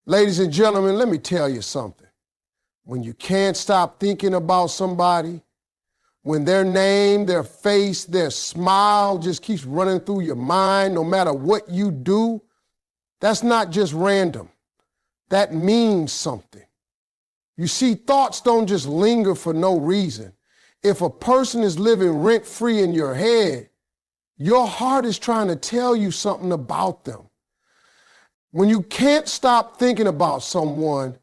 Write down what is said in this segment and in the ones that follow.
Ladies and gentlemen, let me tell you something. When you can't stop thinking about somebody, when their name, their face, their smile just keeps running through your mind, no matter what you do, that's not just random. That means something. You see, thoughts don't just linger for no reason. If a person is living rent-free in your head, your heart is trying to tell you something about them. When you can't stop thinking about someone,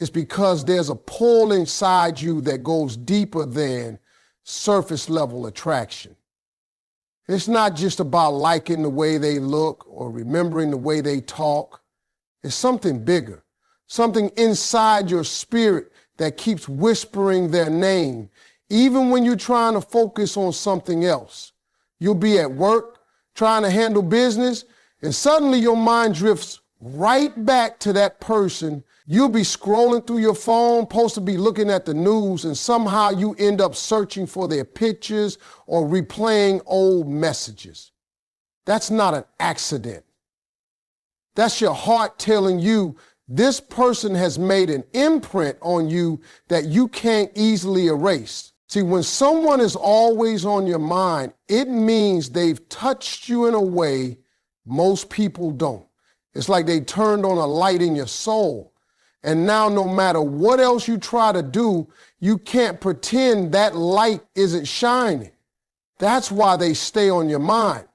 it's because there's a pull inside you that goes deeper than surface level attraction. It's not just about liking the way they look or remembering the way they talk. It's something bigger, something inside your spirit that keeps whispering their name, even when you're trying to focus on something else. You'll be at work, trying to handle business, and suddenly your mind drifts right back to that person. You'll be scrolling through your phone, supposed to be looking at the news, and somehow you end up searching for their pictures or replaying old messages. That's not an accident. That's your heart telling you this person has made an imprint on you that you can't easily erase. See, when someone is always on your mind, it means they've touched you in a way most people don't. It's like they turned on a light in your soul. And now no matter what else you try to do, you can't pretend that light isn't shining. That's why they stay on your mind.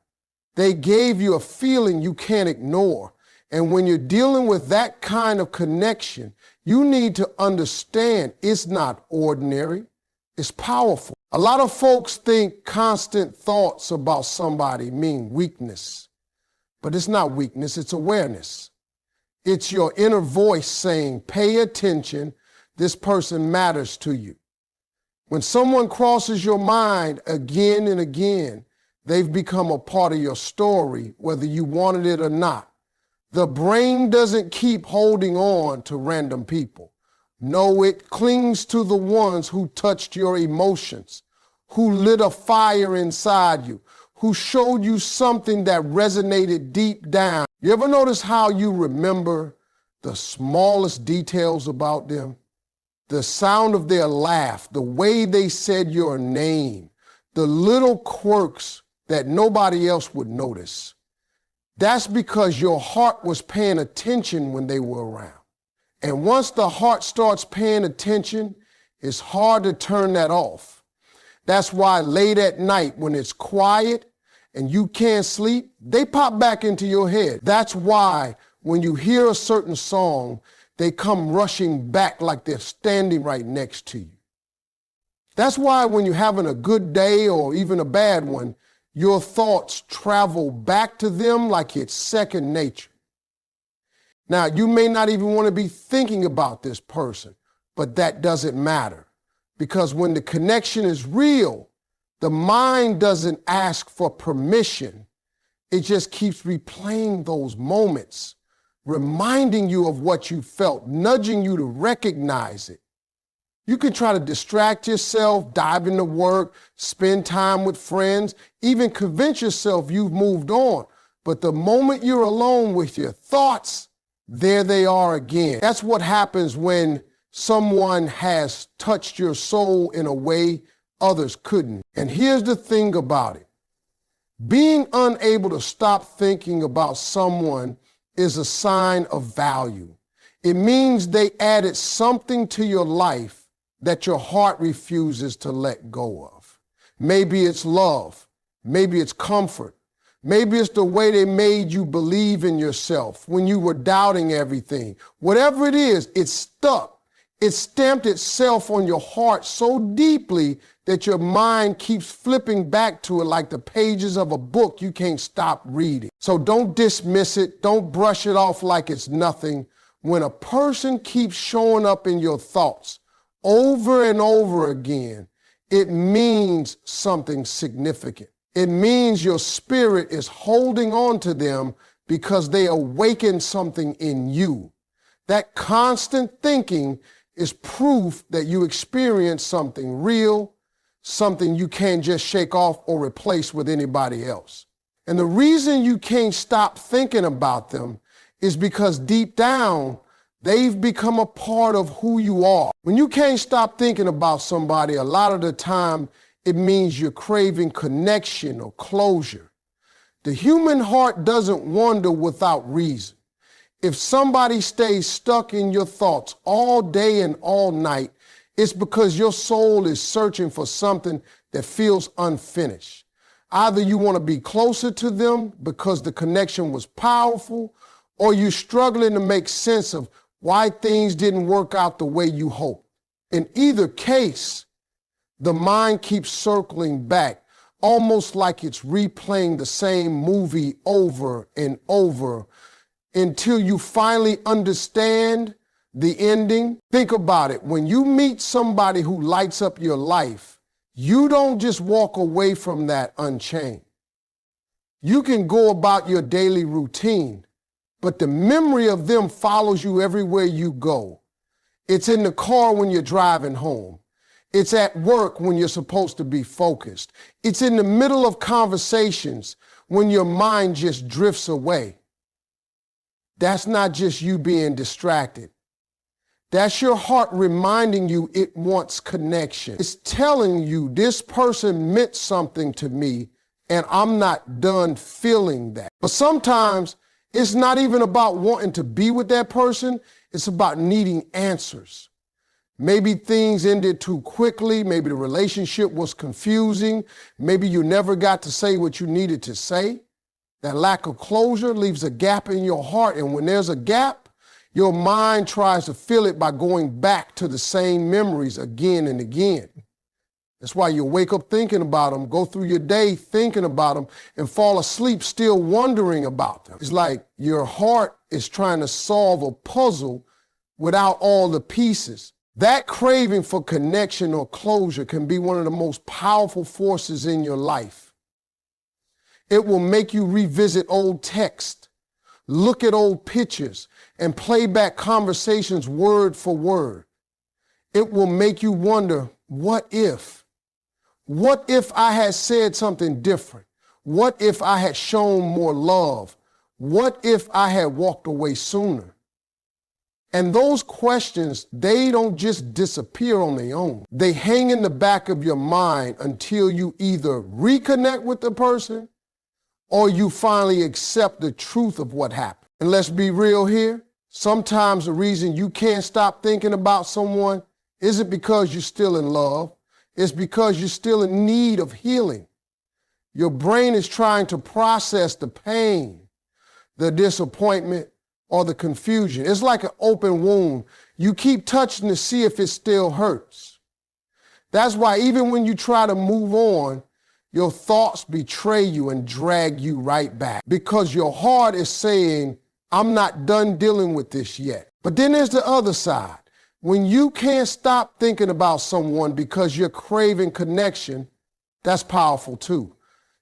They gave you a feeling you can't ignore. And when you're dealing with that kind of connection, you need to understand it's not ordinary, it's powerful. A lot of folks think constant thoughts about somebody mean weakness, but it's not weakness, it's awareness. It's your inner voice saying, pay attention, this person matters to you. When someone crosses your mind again and again, they've become a part of your story, whether you wanted it or not. The brain doesn't keep holding on to random people. No, it clings to the ones who touched your emotions, who lit a fire inside you, who showed you something that resonated deep down. You ever notice how you remember the smallest details about them? The sound of their laugh, the way they said your name, the little quirks that nobody else would notice. That's because your heart was paying attention when they were around. And once the heart starts paying attention, it's hard to turn that off. That's why late at night when it's quiet and you can't sleep, they pop back into your head. That's why when you hear a certain song, they come rushing back like they're standing right next to you. That's why when you're having a good day or even a bad one, your thoughts travel back to them like it's second nature. Now, you may not even want to be thinking about this person, but that doesn't matter. Because when the connection is real, the mind doesn't ask for permission. It just keeps replaying those moments, reminding you of what you felt, nudging you to recognize it. You can try to distract yourself, dive into work, spend time with friends, even convince yourself you've moved on. But the moment you're alone with your thoughts, there they are again. That's what happens when someone has touched your soul in a way others couldn't. And here's the thing about it. Being unable to stop thinking about someone is a sign of value. It means they added something to your life that your heart refuses to let go of. Maybe it's love. Maybe it's comfort. Maybe it's the way they made you believe in yourself when you were doubting everything. Whatever it is, it's stuck. It stamped itself on your heart so deeply that your mind keeps flipping back to it like the pages of a book you can't stop reading. So don't dismiss it. Don't brush it off like it's nothing. When a person keeps showing up in your thoughts over and over again, it means something significant. It means your spirit is holding on to them because they awaken something in you. That constant thinking is proof that you experience something real, something you can't just shake off or replace with anybody else. And the reason you can't stop thinking about them is because deep down, They've become a part of who you are. When you can't stop thinking about somebody, a lot of the time it means you're craving connection or closure. The human heart doesn't wander without reason. If somebody stays stuck in your thoughts all day and all night, it's because your soul is searching for something that feels unfinished. Either you want to be closer to them because the connection was powerful, or you're struggling to make sense of why things didn't work out the way you hoped. In either case, the mind keeps circling back, almost like it's replaying the same movie over and over until you finally understand the ending. Think about it. When you meet somebody who lights up your life, you don't just walk away from that unchanged. You can go about your daily routine, but the memory of them follows you everywhere you go. It's in the car when you're driving home. It's at work when you're supposed to be focused. It's in the middle of conversations when your mind just drifts away. That's not just you being distracted. That's your heart reminding you it wants connection. It's telling you this person meant something to me and I'm not done feeling that. But sometimes it's not even about wanting to be with that person. It's about needing answers. Maybe things ended too quickly. Maybe the relationship was confusing. Maybe you never got to say what you needed to say. That lack of closure leaves a gap in your heart. And when there's a gap, your mind tries to fill it by going back to the same memories again and again. That's why you wake up thinking about them, go through your day thinking about them, and fall asleep still wondering about them. It's like your heart is trying to solve a puzzle without all the pieces. That craving for connection or closure can be one of the most powerful forces in your life. It will make you revisit old texts, look at old pictures, and play back conversations word for word. It will make you wonder, what if? What if I had said something different? What if I had shown more love? What if I had walked away sooner? And those questions, they don't just disappear on their own. They hang in the back of your mind until you either reconnect with the person or you finally accept the truth of what happened. And let's be real here. Sometimes the reason you can't stop thinking about someone isn't because you're still in love. It's because you're still in need of healing. Your brain is trying to process the pain, the disappointment, or the confusion. It's like an open wound. You keep touching to see if it still hurts. That's why even when you try to move on, your thoughts betray you and drag you right back, because your heart is saying, I'm not done dealing with this yet. But then there's the other side. When you can't stop thinking about someone because you're craving connection, that's powerful too.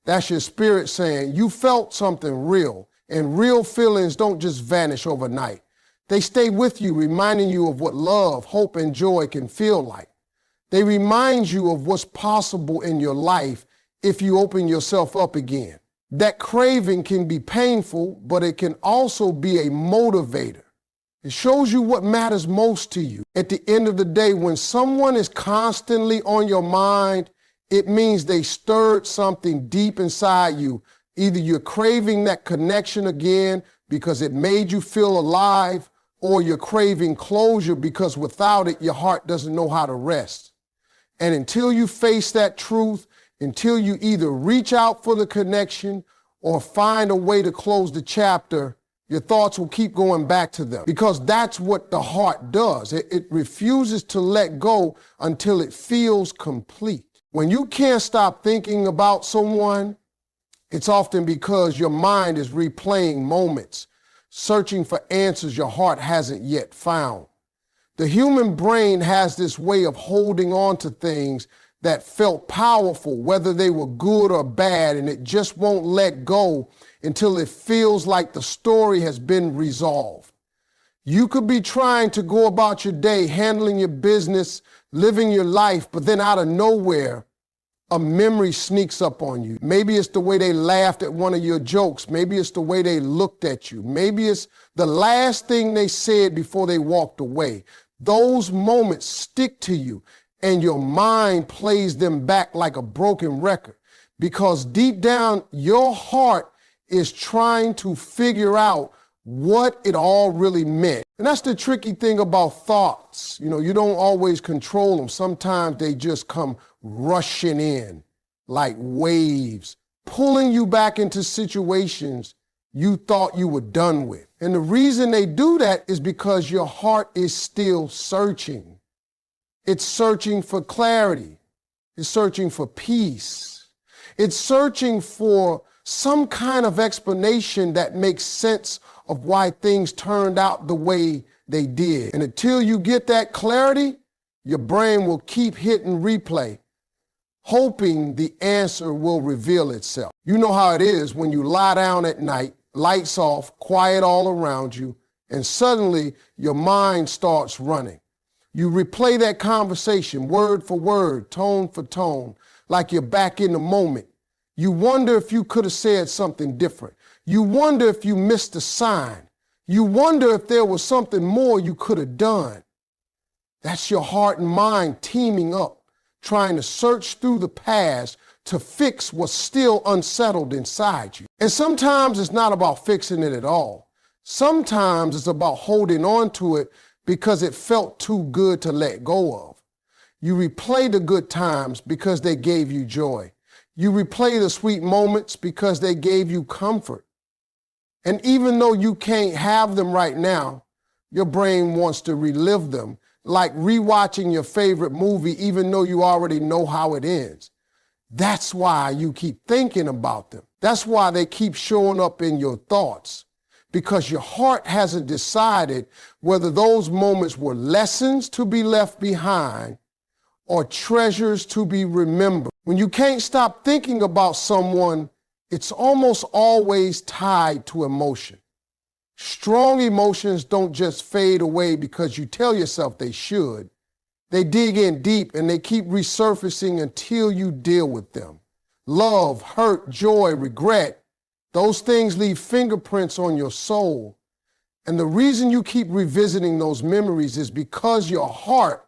That's your spirit saying you felt something real, and real feelings don't just vanish overnight. They stay with you, reminding you of what love, hope, and joy can feel like. They remind you of what's possible in your life if you open yourself up again. That craving can be painful, but it can also be a motivator. It shows you what matters most to you. At the end of the day, when someone is constantly on your mind, it means they stirred something deep inside you. Either you're craving that connection again because it made you feel alive, or you're craving closure because without it, your heart doesn't know how to rest. And until you face that truth, until you either reach out for the connection or find a way to close the chapter, your thoughts will keep going back to them, because that's what the heart does. It refuses to let go until it feels complete. When you can't stop thinking about someone, it's often because your mind is replaying moments, searching for answers your heart hasn't yet found. The human brain has this way of holding on to things that felt powerful, whether they were good or bad, and it just won't let go until it feels like the story has been resolved. You could be trying to go about your day, handling your business, living your life, but then out of nowhere, a memory sneaks up on you. Maybe it's the way they laughed at one of your jokes. Maybe it's the way they looked at you. Maybe it's the last thing they said before they walked away. Those moments stick to you, and your mind plays them back like a broken record, because deep down, your heart is trying to figure out what it all really meant. And that's the tricky thing about thoughts. You don't always control them. Sometimes they just come rushing in like waves, pulling you back into situations you thought you were done with. And the reason they do that is because your heart is still searching. It's searching for clarity. It's searching for peace. It's searching for some kind of explanation that makes sense of why things turned out the way they did. And until you get that clarity, your brain will keep hitting replay, hoping the answer will reveal itself. You know how it is when you lie down at night, lights off, quiet all around you, and suddenly your mind starts running. You replay that conversation word for word, tone for tone, like you're back in the moment. You wonder if you could have said something different. You wonder if you missed a sign. You wonder if there was something more you could have done. That's your heart and mind teaming up, trying to search through the past to fix what's still unsettled inside you. And sometimes it's not about fixing it at all. Sometimes it's about holding on to it because it felt too good to let go of. You replay the good times because they gave you joy. You replay the sweet moments because they gave you comfort. And even though you can't have them right now, your brain wants to relive them, like rewatching your favorite movie even though you already know how it ends. That's why you keep thinking about them. That's why they keep showing up in your thoughts, because your heart hasn't decided whether those moments were lessons to be left behind or treasures to be remembered. When you can't stop thinking about someone, it's almost always tied to emotion. Strong emotions don't just fade away because you tell yourself they should. They dig in deep and they keep resurfacing until you deal with them. Love, hurt, joy, regret, those things leave fingerprints on your soul. And the reason you keep revisiting those memories is because your heart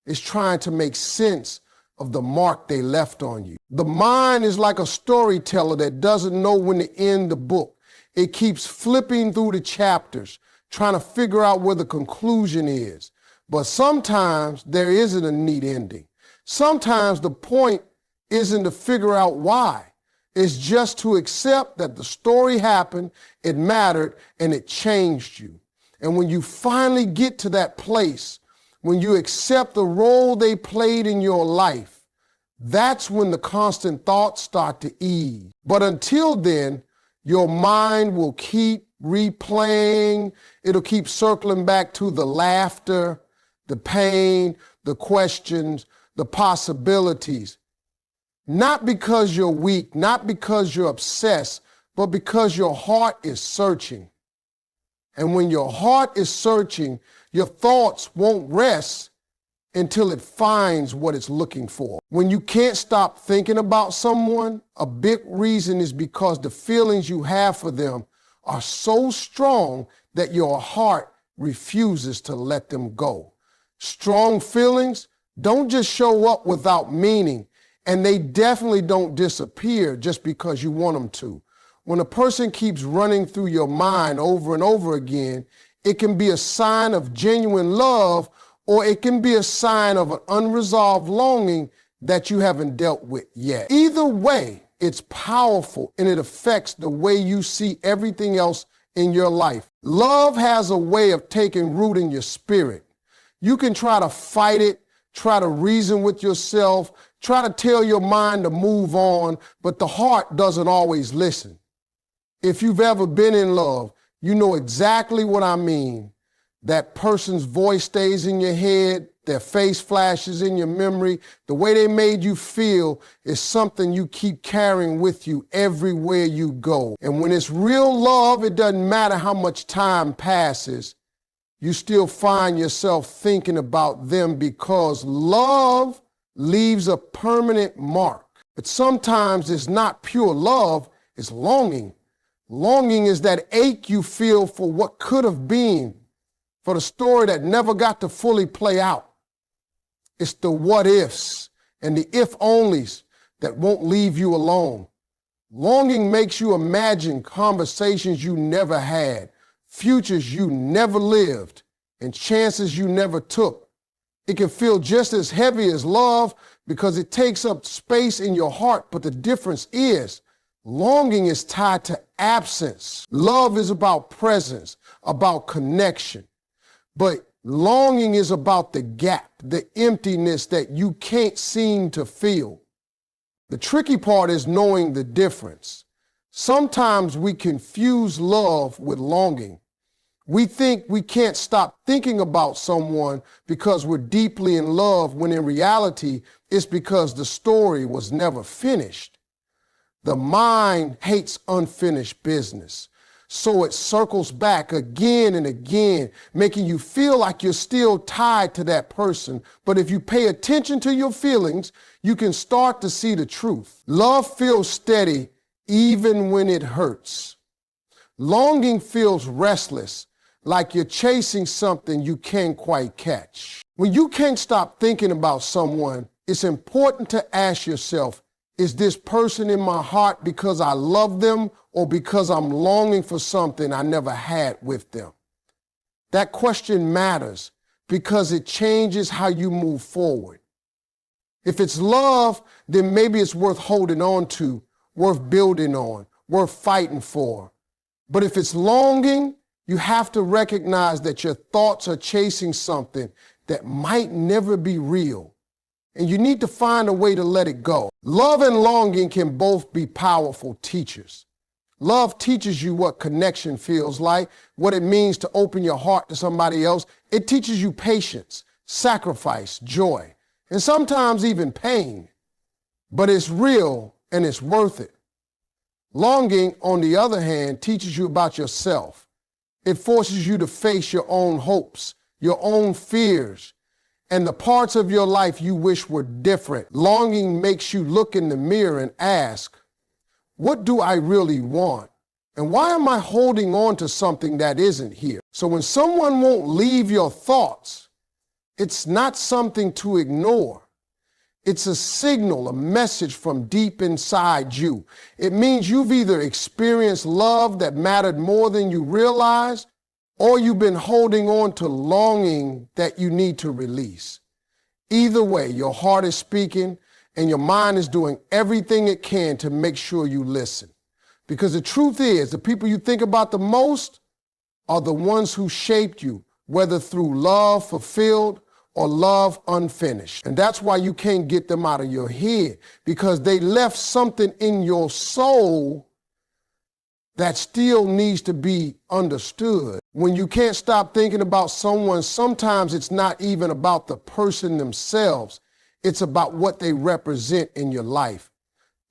is trying to make sense of the mark they left on you. The mind is like a storyteller that doesn't know when to end the book. It keeps flipping through the chapters, trying to figure out where the conclusion is. But sometimes there isn't a neat ending. Sometimes the point isn't to figure out why. It's just to accept that the story happened, it mattered, and it changed you. And when you finally get to that place, when you accept the role they played in your life, that's when the constant thoughts start to ease. But until then, your mind will keep replaying. It'll keep circling back to the laughter, the pain, the questions, the possibilities. Not because you're weak, not because you're obsessed, but because your heart is searching. And when your heart is searching, your thoughts won't rest until it finds what it's looking for. When you can't stop thinking about someone, a big reason is because the feelings you have for them are so strong that your heart refuses to let them go. Strong feelings don't just show up without meaning, and they definitely don't disappear just because you want them to. When a person keeps running through your mind over and over again, it can be a sign of genuine love, or it can be a sign of an unresolved longing that you haven't dealt with yet. Either way, it's powerful and it affects the way you see everything else in your life. Love has a way of taking root in your spirit. You can try to fight it, try to reason with yourself, try to tell your mind to move on, but the heart doesn't always listen. If you've ever been in love, you know exactly what I mean. That person's voice stays in your head, their face flashes in your memory. The way they made you feel is something you keep carrying with you everywhere you go. And when it's real love, it doesn't matter how much time passes. You still find yourself thinking about them because love leaves a permanent mark. But sometimes it's not pure love, it's longing. Longing is that ache you feel for what could have been, for the story that never got to fully play out. It's the what ifs and the if onlys that won't leave you alone. Longing makes you imagine conversations you never had, futures you never lived, and chances you never took. It can feel just as heavy as love because it takes up space in your heart, but the difference is longing is tied to absence. Love is about presence, about connection, but longing is about the gap, the emptiness that you can't seem to fill. The tricky part is knowing the difference. Sometimes we confuse love with longing. We think we can't stop thinking about someone because we're deeply in love, when in reality, it's because the story was never finished. The mind hates unfinished business, so it circles back again and again, making you feel like you're still tied to that person. But if you pay attention to your feelings, you can start to see the truth. Love feels steady even when it hurts. Longing feels restless, like you're chasing something you can't quite catch. When you can't stop thinking about someone, it's important to ask yourself, is this person in my heart because I love them or because I'm longing for something I never had with them? That question matters because it changes how you move forward. If it's love, then maybe it's worth holding on to, worth building on, worth fighting for. But if it's longing, you have to recognize that your thoughts are chasing something that might never be real. And you need to find a way to let it go. Love and longing can both be powerful teachers. Love teaches you what connection feels like, what it means to open your heart to somebody else. It teaches you patience, sacrifice, joy, and sometimes even pain. But it's real and it's worth it. Longing, on the other hand, teaches you about yourself. It forces you to face your own hopes, your own fears, and the parts of your life you wish were different. Longing makes you look in the mirror and ask, what do I really want? And why am I holding on to something that isn't here? So when someone won't leave your thoughts, it's not something to ignore. It's a signal, a message from deep inside you. It means you've either experienced love that mattered more than you realized, or you've been holding on to longing that you need to release. Either way, your heart is speaking and your mind is doing everything it can to make sure you listen. Because the truth is, the people you think about the most are the ones who shaped you, whether through love fulfilled or love unfinished. And that's why you can't get them out of your head, because they left something in your soul that still needs to be understood. When you can't stop thinking about someone, sometimes it's not even about the person themselves. It's about what they represent in your life.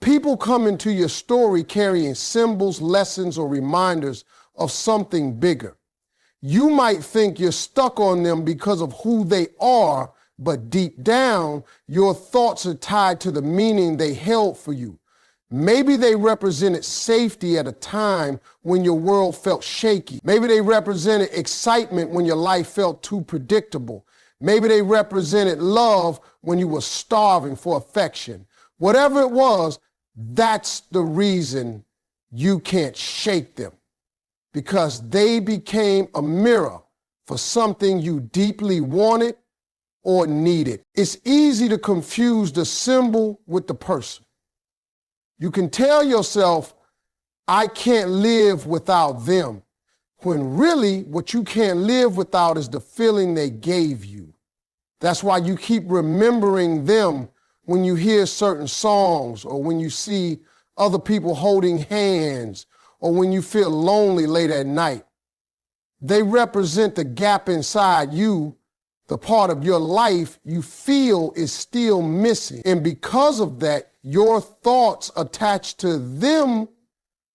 People come into your story carrying symbols, lessons, or reminders of something bigger. You might think you're stuck on them because of who they are, but deep down, your thoughts are tied to the meaning they held for you. Maybe they represented safety at a time when your world felt shaky. Maybe they represented excitement when your life felt too predictable. Maybe they represented love when you were starving for affection. Whatever it was, that's the reason you can't shake them, because they became a mirror for something you deeply wanted or needed. It's easy to confuse the symbol with the person. You can tell yourself, I can't live without them, when really what you can't live without is the feeling they gave you. That's why you keep remembering them when you hear certain songs, or when you see other people holding hands, or when you feel lonely late at night. They represent the gap inside you, the part of your life you feel is still missing. And because of that, your thoughts attach to them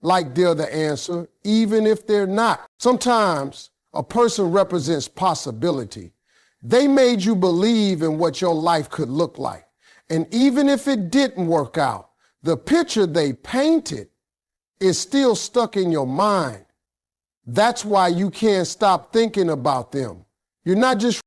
like they're the answer, even if they're not. Sometimes a person represents possibility. They made you believe in what your life could look like. And even if it didn't work out, The picture they painted is still stuck in your mind. That's why you can't stop thinking about them. You're not just